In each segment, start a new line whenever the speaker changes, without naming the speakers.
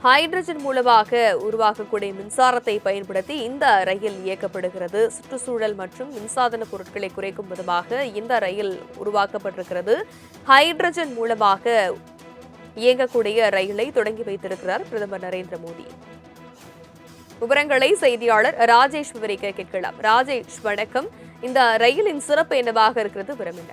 Hydrogen மூலமாக உருவாக்கக்கூடிய மின்சாரத்தை பயன்படுத்தி இந்த ரயில் இயக்கப்படுகிறது. சுற்றுச்சூழல் மற்றும் மின்சாதன பொருட்களை குறைக்கும் விதமாக இந்த ரயில் உருவாக்கப்பட்டிருக்கிறது. ஹைட்ரஜன் மூலமாக இயங்கக்கூடிய ரயிலை தொடங்கி வைத்திருக்கிறார் பிரதமர் நரேந்திர மோடி. விவரங்களை செய்தியாளர் ராஜேஷ் விவரிக்க கேட்கலாம். ராஜேஷ், வணக்கம். இந்த ரயிலின் சிறப்பு என்னவாக இருக்கிறது? விவரம் என்ன?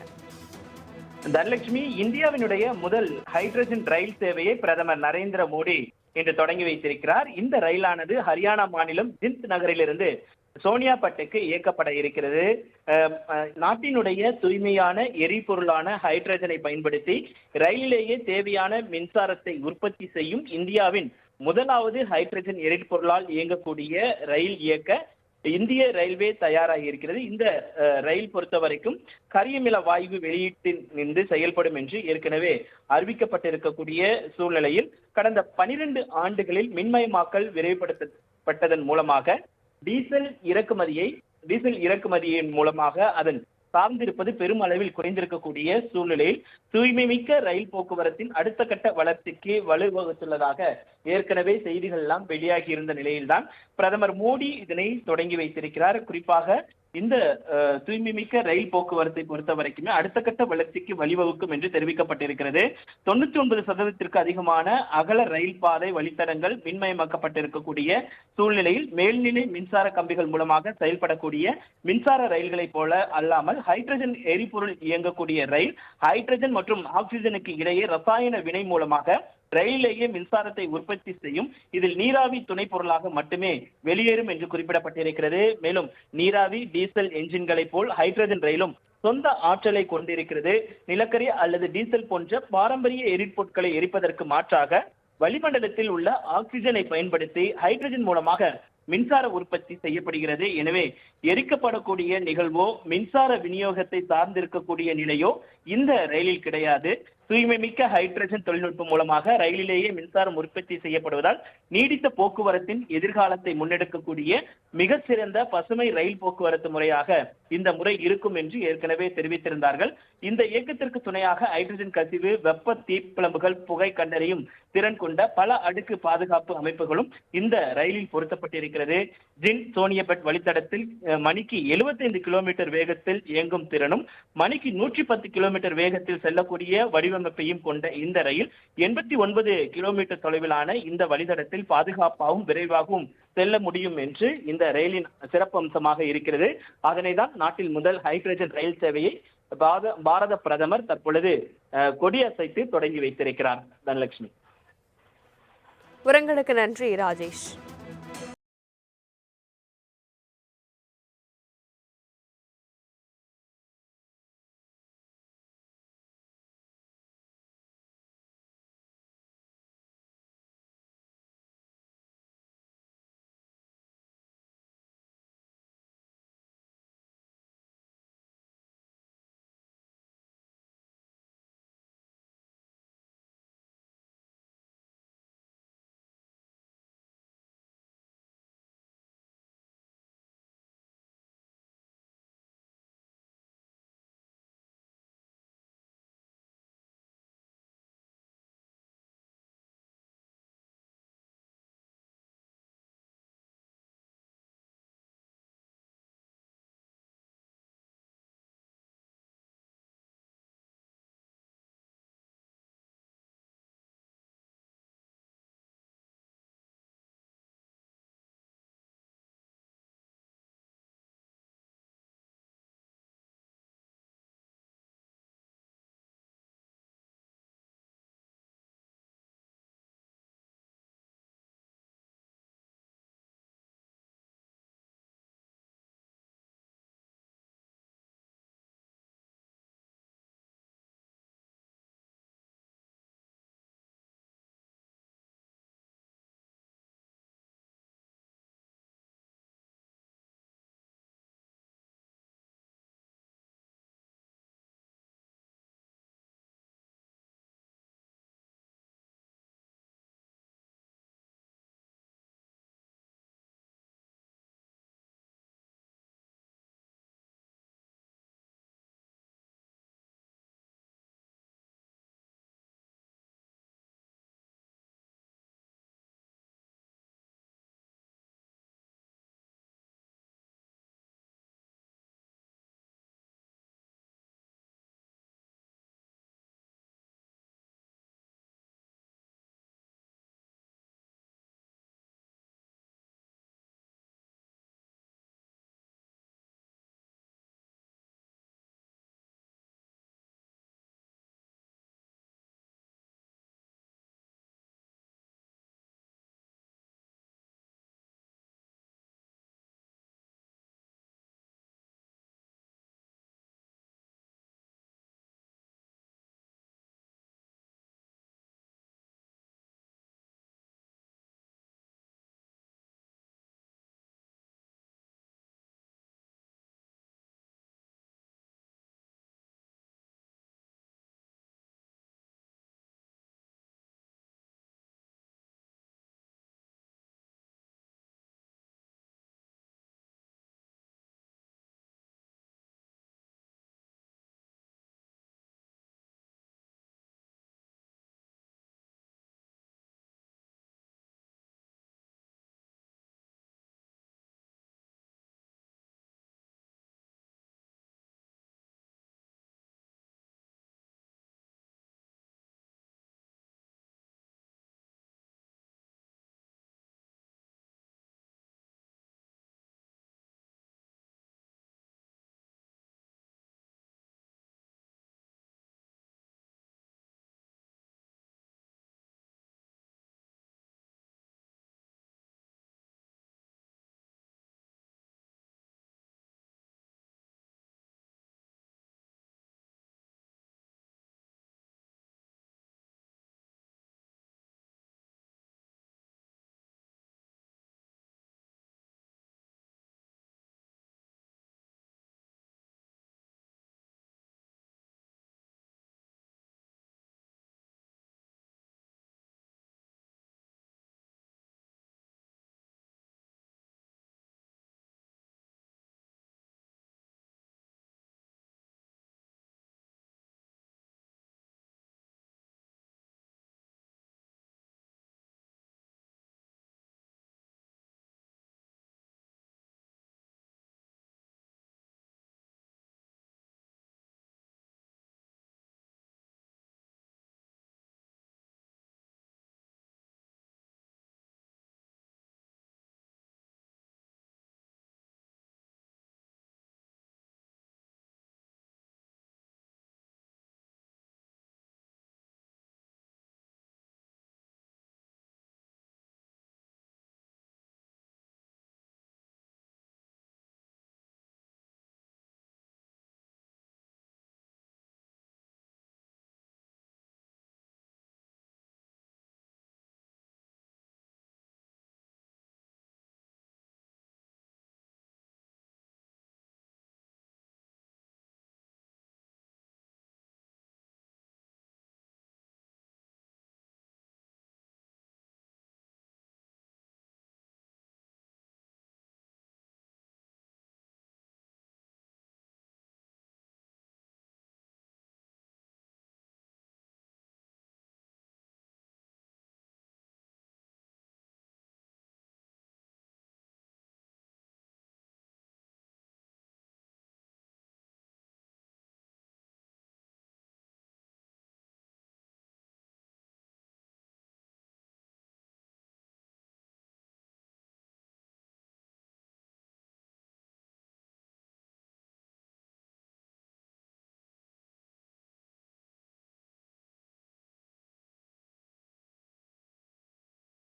தனலட்சுமி, இந்தியாவினுடைய முதல் ஹைட்ரஜன் ரயில் சேவையை பிரதமர் நரேந்திர மோடி இன்று தொடங்கி வைத்திருக்கிறார். இந்த ரயிலானது ஹரியானா மாநிலம் ஜிந்த் நகரிலிருந்து சோனியாபட்டுக்கு இயக்கப்பட இருக்கிறது. நாட்டினுடைய தூய்மையான எரிபொருளான ஹைட்ரஜனை பயன்படுத்தி ரயிலிலேயே தேவையான மின்சாரத்தை உற்பத்தி செய்யும் இந்தியாவின் முதலாவது ஹைட்ரஜன் எரிபொருளால் இயங்கக்கூடிய ரயில் இயக்க இந்திய ரயில்வே தயாராகி இருக்கிறது. இந்த ரயில் பொறுத்த வரைக்கும் கரியமில வாயு வெளியீட்டில் நின்று செயல்படும் என்று ஏற்கனவே அறிவிக்கப்பட்டிருக்கக்கூடிய சூழ்நிலையில் கடந்த 12 ஆண்டுகளில் மின்மயமாக்கல் விரைவுபடுத்தப்பட்டதன் மூலமாக டீசல் இறக்குமதியின் மூலமாக அதன் சார்ந்திருப்பது பெரும் அளவில் குறைந்திருக்கக்கூடிய சூழ்நிலையில் தூய்மை மிக்க ரயில் போக்குவரத்தின் அடுத்த கட்ட வளர்ச்சிக்கு வலுவகுத்துள்ளதாக ஏற்கனவே செய்திகள் எல்லாம் வெளியாகி இருந்த நிலையில்தான் பிரதமர் மோடி இதனை தொடங்கி வைத்திருக்கிறார். குறிப்பாக இந்த தூய்மை மிக்க ரயில் போக்குவரத்தை பொறுத்த வரைக்குமே அடுத்த கட்ட வளர்ச்சிக்கு வழிவகுக்கும் என்று தெரிவிக்கப்பட்டிருக்கிறது. 99% அதிகமான அகல ரயில் பாதை வழித்தடங்கள் மின்மயமாக்கப்பட்டிருக்கக்கூடிய சூழ்நிலையில் மேல்நிலை மின்சார கம்பிகள் மூலமாக செயல்படக்கூடிய மின்சார ரயில்களை போல அல்லாமல் ஹைட்ரஜன் எரிபொருள் இயங்கக்கூடிய ரயில் ஹைட்ரஜன் மற்றும் ஆக்சிஜனுக்கு இடையே ரசாயன வினை மூலமாக ரயிலேயே மின்சாரத்தை உற்பத்தி செய்யும். இதில் நீராவி துணை பொருளாக மட்டுமே வெளியேறும் என்று குறிப்பிடப்பட்டிருக்கிறது. மேலும் நீராவி டீசல் என்ஜின்களை போல் ஹைட்ரஜன் ரயிலும் சொந்த ஆற்றலை கொண்டிருக்கிறது. நிலக்கரி அல்லது டீசல் போன்ற பாரம்பரிய எரிபொருட்களை எரிப்பதற்கு மாற்றாக வளிமண்டலத்தில் உள்ள ஆக்சிஜனை பயன்படுத்தி ஹைட்ரஜன் மூலமாக மின்சார உற்பத்தி செய்யப்படுகிறது. எனவே எரிக்கப்படக்கூடிய நிகழ்வோ மின்சார விநியோகத்தை சார்ந்திருக்கக்கூடிய நிலையோ இந்த ரயிலில் கிடையாது. தூய்மை மிக்க ஹைட்ரஜன் தொழில்நுட்பம் மூலமாக ரயிலிலேயே மின்சாரம் உற்பத்தி செய்யப்படுவதால் நீடித்த போக்குவரத்தின் எதிர்காலத்தை முன்னெடுக்கக்கூடிய மிக சிறந்த பசுமை ரயில் போக்குவரத்து முறையாக இந்த முறை இருக்கும் என்று ஏற்கனவே தெரிவித்திருந்தார்கள். இந்த இயக்கத்திற்கு துணையாக ஹைட்ரஜன் கசிவு, வெப்ப தீப்பிழம்புகள், புகை கண்டறியும் திறன் கொண்ட பல அடுக்கு பாதுகாப்பு அமைப்புகளும் இந்த ரயிலில் பொருத்தப்பட்டிருக்கிறது. ஜிந்த் சோனியாபட் வழித்தடத்தில் மணிக்கு 75 கிலோமீட்டர் வேகத்தில் இயங்கும் திறனும் மணிக்கு 110 கிலோமீட்டர் வேகத்தில் செல்லக்கூடிய வடிவமைப்பையும் கொண்ட இந்த ரயில் 89 கிலோமீட்டர் தொலைவிலான இந்த வழித்தடத்தில் பாதுகாப்பாகவும் விரைவாகவும் செல்ல முடியும் என்று இந்த ரயிலின் சிறப்பு அம்சமாக இருக்கிறது. அதனை தான் நாட்டில் முதல் ஹைட்ரஜன் ரயில் சேவையை பாரத பிரதமர் தற்பொழுது கொடியசைத்து தொடங்கி வைத்திருக்கிறார். தனலட்சுமி,
விவரங்களுக்கு நன்றி ராஜேஷ்.